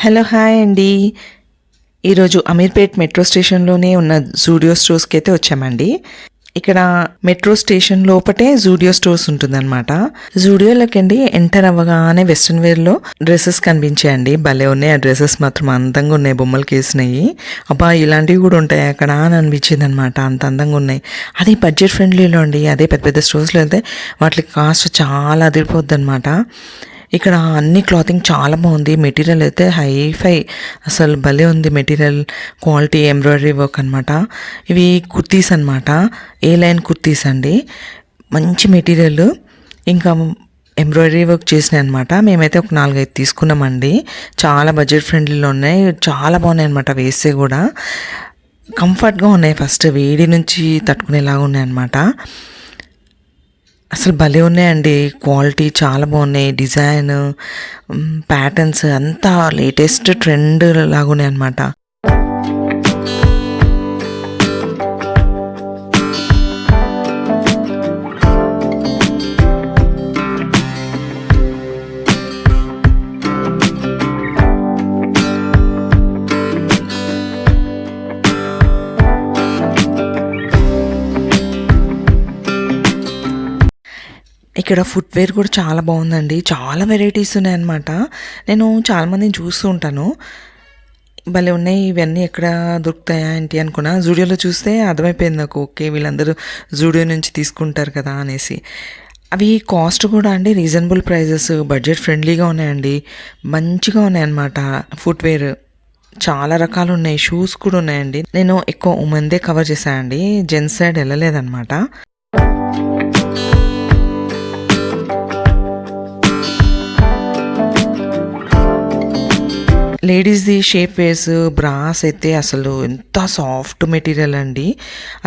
Hello hi అండి. ఈరోజు Ameerpet metro స్టేషన్లోనే ఉన్న జూడియో స్టోర్స్కి అయితే వచ్చామండి. ఇక్కడ మెట్రో స్టేషన్ లోపటే జూడియో స్టోర్స్ ఉంటుందన్నమాట. జూడియోలోకి అండి ఎంటర్ అవ్వగానే వెస్ట్రన్ వేర్లో డ్రెస్సెస్ కనిపించాయండి. భలే ఉన్నాయి. ఆ డ్రెస్సెస్ మాత్రం అందంగా ఉన్నాయి, బొమ్మలకి వేసినాయి. అబ్బా ఇలాంటివి కూడా ఉంటాయి అక్కడ అని అనిపించింది అనమాట. అంత అందంగా ఉన్నాయి. అది బడ్జెట్ ఫ్రెండ్లీలో అండి. అదే పెద్ద పెద్ద స్టోర్స్లో అయితే వాటికి కాస్ట్ చాలా అదిరిపోద్ది అనమాట. ఇక్కడ అన్ని క్లాతింగ్ చాలా బాగుంది. మెటీరియల్ అయితే హైఫై, అసలు భలే ఉంది మెటీరియల్ క్వాలిటీ. ఎంబ్రాయిడరీ వర్క్ అనమాట. ఇవి కుర్తీస్ అనమాట. ఏ లైన్ కుర్తీస్ అండి. మంచి మెటీరియల్, ఇంకా ఎంబ్రాయిడరీ వర్క్ చేసినాయి అనమాట. మేమైతే ఒక 4-5 తీసుకున్నామండి. చాలా బడ్జెట్ ఫ్రెండ్లీలో ఉన్నాయి. చాలా బాగున్నాయి అనమాట. వేస్తే కూడా కంఫర్ట్గా ఉన్నాయి. ఫస్ట్ వేడి నుంచి తట్టుకునేలాగా ఉన్నాయి అనమాట. అసలు భలే ఉన్నాయండి. క్వాలిటీ చాలా బాగున్నాయి. డిజైన్, ప్యాటర్న్స్ అంతా లేటెస్ట్ ట్రెండ్ లాగా ఉన్నాయి అనమాట. ఇక్కడ ఫుట్వేర్ కూడా చాలా బాగుందండి. చాలా వెరైటీస్ ఉన్నాయన్నమాట. నేను చాలామందిని చూస్తూ ఉంటాను. భలే ఉన్నాయి. ఇవన్నీ ఎక్కడ దొరుకుతాయా ఏంటి అనుకున్నా. జూడియోలో చూస్తే అర్థమైపోయింది నాకు. ఓకే, వీళ్ళందరూ జూడియో నుంచి తీసుకుంటారు కదా అనేసి. అవి కాస్ట్ కూడా అండి రీజనబుల్ ప్రైజెస్, బడ్జెట్ ఫ్రెండ్లీగా ఉన్నాయండి. మంచిగా ఉన్నాయన్నమాట. ఫుట్వేర్ చాలా రకాలు ఉన్నాయి. షూస్ కూడా ఉన్నాయండి. నేను ఎక్కువ ఉమెన్దే కవర్ చేశానండి. జెంట్స్ సైడ్ వెళ్ళలేదన్నమాట. లేడీస్ది షేప్ వేస్, బ్రాస్ అయితే అసలు ఎంత సాఫ్ట్ మెటీరియల్ అండి.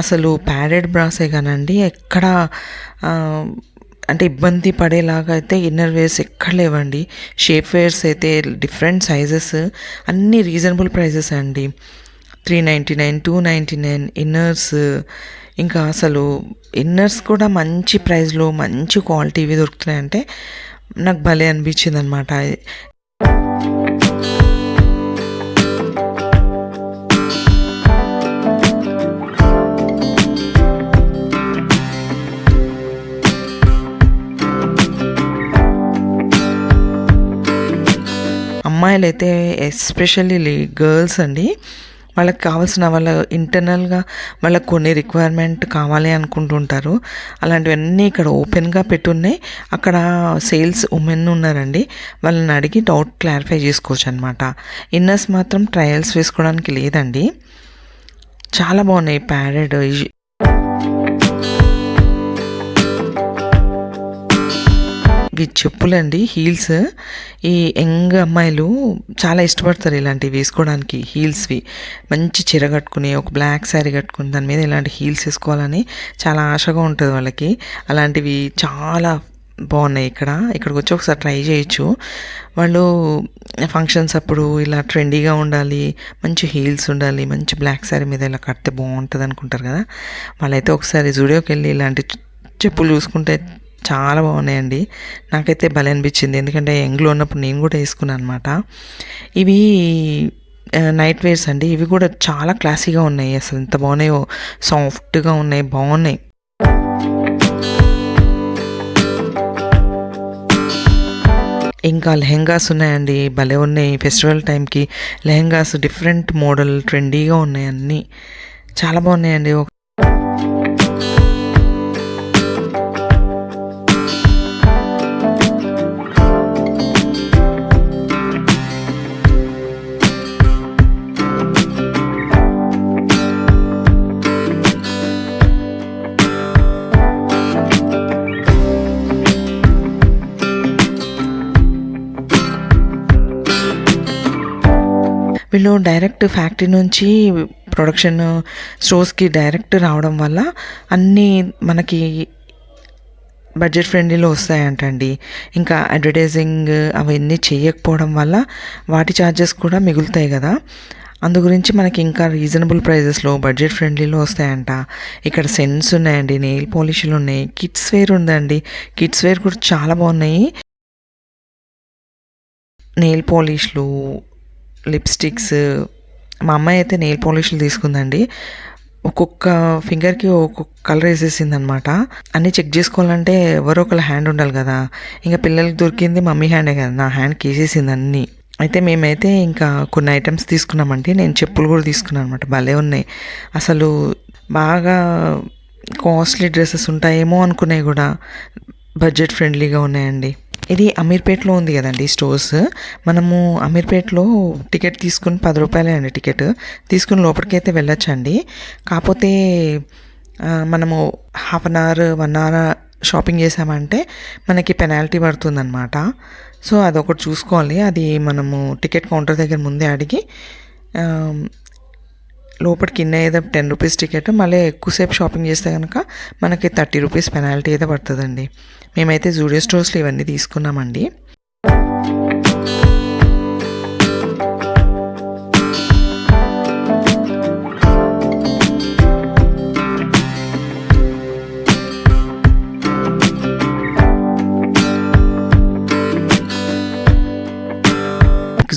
అసలు ప్యాడెడ్ బ్రాసే కానండి ఎక్కడ అంటే ఇబ్బంది పడేలాగా అయితే ఇన్నర్ వేర్స్ ఎక్కడ లేవండి. షేప్ వేర్స్ అయితే డిఫరెంట్ సైజెస్, అన్నీ రీజనబుల్ ప్రైజెస్ అండి. 399, 299 ఇన్నర్స్. ఇంకా అసలు ఇన్నర్స్ కూడా మంచి ప్రైస్లో మంచి క్వాలిటీవి దొరుకుతున్నాయంటే నాకు భలే అనిపించింది అనమాట. అమ్మాయిలు అయితే ఎస్పెషల్లీ గర్ల్స్ అండి, వాళ్ళకి కావాల్సిన వాళ్ళ ఇంటర్నల్గా వాళ్ళకి కొన్ని రిక్వైర్మెంట్ కావాలి అనుకుంటుంటారు. అలాంటివన్నీ ఇక్కడ ఓపెన్గా పెట్టున్నాయి. అక్కడ సేల్స్ ఉమెన్ ఉన్నారండి, వాళ్ళని అడిగి డౌట్ క్లారిఫై చేసుకోవచ్చు అనమాట. ఇన్నర్స్ మాత్రం ట్రయల్స్ వేసుకోవడానికి లేదండి. చాలా బాగున్నాయి. ప్యాడెడ్ ఇవి చెప్పులండి, హీల్స్. ఈ యంగ్ అమ్మాయిలు చాలా ఇష్టపడతారు ఇలాంటివి వేసుకోవడానికి. హీల్స్వి మంచి చీర కట్టుకుని ఒక బ్లాక్ శారీ కట్టుకుని దాని మీద ఇలాంటి హీల్స్ వేసుకోవాలని చాలా ఆశగా ఉంటుంది వాళ్ళకి. అలాంటివి చాలా బాగున్నాయి. ఇక్కడికి వచ్చి ఒకసారి ట్రై చేయొచ్చు. వాళ్ళు ఫంక్షన్స్ అప్పుడు ఇలా ట్రెండీగా ఉండాలి, మంచి హీల్స్ ఉండాలి, మంచి బ్లాక్ శారీ మీద ఇలా కడితే బాగుంటుంది అనుకుంటారు కదా. వాళ్ళైతే ఒకసారి జూడియోకి వెళ్ళి ఇలాంటి చెప్పులు చూసుకుంటే చాలా బాగున్నాయండి. నాకైతే భలే అనిపించింది. ఎందుకంటే యంగ్లో ఉన్నప్పుడు నేను కూడా వేసుకున్నాను అనమాట. ఇవి నైట్ వేర్స్ అండి. ఇవి కూడా చాలా క్లాసీగా ఉన్నాయి. అసలు ఎంత బాగున్నాయో, సాఫ్ట్గా ఉన్నాయి, బాగున్నాయి. ఇంకా లెహెంగాస్ ఉన్నాయండి. భలే ఉన్నాయి. ఫెస్టివల్ టైంకి లెహెంగాస్ డిఫరెంట్ మోడల్ ట్రెండీగా ఉన్నాయి. అన్నీ చాలా బాగున్నాయండి. వీళ్ళు డైరెక్ట్ ఫ్యాక్టరీ నుంచి ప్రొడక్షన్ స్టోర్స్కి డైరెక్ట్ రావడం వల్ల అన్నీ మనకి బడ్జెట్ ఫ్రెండ్లీలో వస్తాయంటండి. ఇంకా అడ్వర్టైజింగ్ అవన్నీ చేయకపోవడం వల్ల వాటి ఛార్జెస్ కూడా మిగులుతాయి కదా. అందు గురించి మనకి ఇంకా రీజనబుల్ ప్రైజెస్లో బడ్జెట్ ఫ్రెండ్లీలో వస్తాయంట. ఇక్కడ సెన్స్ ఉన్నాయండి, నెయిల్ పాలిష్లు ఉన్నాయి, కిడ్స్ వేర్ ఉందండి. కిడ్స్ వేర్ కూడా చాలా బాగున్నాయి. నెయిల్ పాలిష్లు, లిప్స్టిక్స్. మా అమ్మాయి అయితే నెయిల్ పాలిష్లు తీసుకుందండి. ఒక్కొక్క ఫింగర్కి ఒక్కొక్క కలర్ వేసేసిందనమాట. అన్నీ చెక్ చేసుకోవాలంటే ఎవరో ఒకళ్ళ హ్యాండ్ ఉండాలి కదా. ఇంకా పిల్లలకి దొరికింది మమ్మీ హ్యాండే కదా, నా హ్యాండ్కి వేసేసింది అన్నీ. అయితే మేమైతే ఇంకా కొన్ని ఐటమ్స్ తీసుకున్నామండి. నేను చెప్పులు కూడా తీసుకున్నాను అనమాట. భలే ఉన్నాయి అసలు. బాగా కాస్ట్లీ డ్రెస్సెస్ ఉంటాయేమో అనుకున్నాయి కూడా బడ్జెట్ ఫ్రెండ్లీగా ఉన్నాయండి. ఇది అమీర్పేట్లో ఉంది కదండి స్టోర్స్. మనము అమీర్పేట్లో టికెట్ తీసుకుని 10 రూపాయలే అండి టికెట్. తీసుకుని లోపలికి అయితే వెళ్ళొచ్చండి. కాకపోతే మనము half an hour 1 hour shopping చేసామంటే మనకి పెనాల్టీ పడుతుందన్నమాట. సో అదొకటి చూసుకోవాలి. అది మనము టికెట్ కౌంటర్ దగ్గర ముందే అడిగి లోపలికి ఇన్ అయితే 10 రూపీస్ టికెట్. మళ్ళీ ఎక్కువసేపు షాపింగ్ చేస్తే కనుక మనకి 30 రూపీస్ పెనాల్టీ అయితే పడుతుందండి. మేమైతే జూడియో స్టోర్స్లో ఇవన్నీ తీసుకున్నామండి.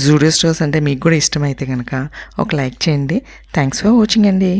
జూడియో స్టోర్స్ అంటే మీకు కూడా ఇష్టమైతే కనుక ఒక లైక్ చేయండి. థ్యాంక్స్ ఫర్ వాచింగ్ అండి.